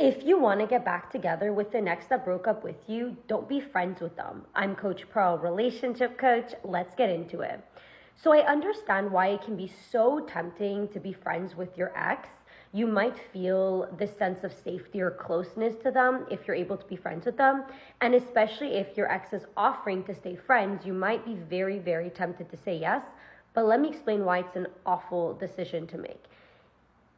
If you want to get back together with the ex that broke up with you, don't be friends with them. I'm Coach Pearl, relationship coach. Let's get into it. So I understand why it can be so tempting to be friends with your ex. You might feel this sense of safety or closeness to them if you're able to be friends with them. And especially if your ex is offering to stay friends, you might be very, very tempted to say yes. But let me explain why it's an awful decision to make.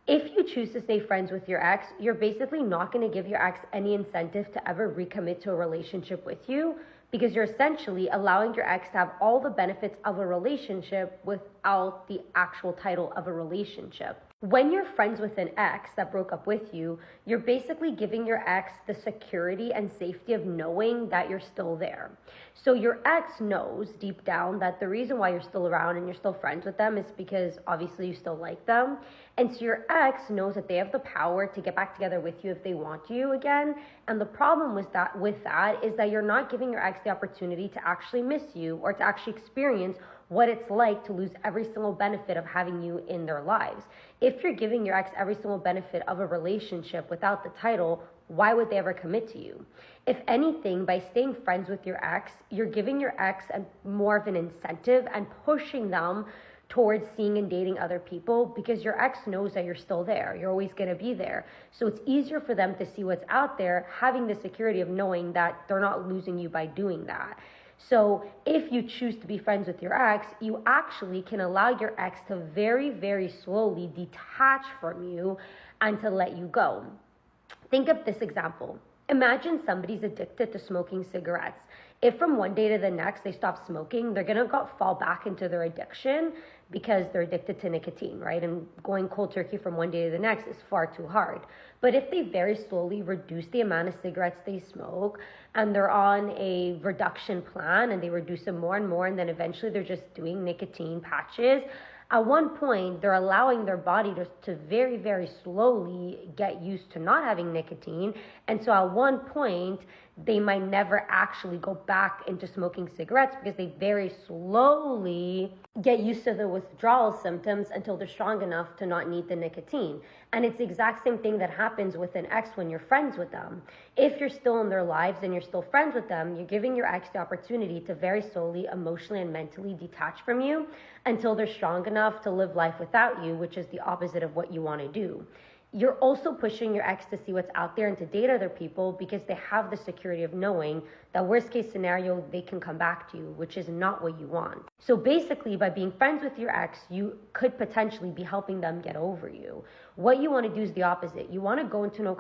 If you choose to stay friends with your ex, you're basically not going to give your ex any incentive to ever recommit to a relationship with you, because you're essentially allowing your ex to have all the benefits of a relationship without the actual title of a relationship. When you're friends with an ex that broke up with you, you're basically giving your ex the security and safety of knowing that you're still there. So your ex knows deep down that the reason why you're still around and you're still friends with them is because obviously you still like them. And so your ex knows that they have the power to get back together with you if they want you again. And the problem with that is that you're not giving your ex the opportunity to actually miss you or to actually experience what it's like to lose every single benefit of having you in their lives. If you're giving your ex every single benefit of a relationship without the title, why would they ever commit to you? If anything, by staying friends with your ex, you're giving your ex more of an incentive and pushing them towards seeing and dating other people, because your ex knows that you're still there. You're always going to be there. So it's easier for them to see what's out there, having the security of knowing that they're not losing you by doing that. So if you choose to be friends with your ex, you actually can allow your ex to very, very slowly detach from you and to let you go. Think of this example. Imagine somebody's addicted to smoking cigarettes. If from one day to the next they stop smoking, they're going to fall back into their addiction because they're addicted to nicotine, right? And going cold turkey from one day to the next is far too hard. But if they very slowly reduce the amount of cigarettes they smoke and they're on a reduction plan and they reduce them more and more, and then eventually they're just doing nicotine patches, at one point, they're allowing their body to very, very slowly get used to not having nicotine. And so at one point, they might never actually go back into smoking cigarettes because they very slowly get used to the withdrawal symptoms until they're strong enough to not need the nicotine. And it's the exact same thing that happens with an ex when you're friends with them. If you're still in their lives and you're still friends with them, you're giving your ex the opportunity to very slowly, emotionally and mentally detach from you until they're strong enough to live life without you, which is the opposite of what you want to do. You're also pushing your ex to see what's out there and to date other people because they have the security of knowing that worst case scenario, they can come back to you, which is not what you want. So basically, by being friends with your ex, you could potentially be helping them get over you. What you want to do is the opposite. You want to go into no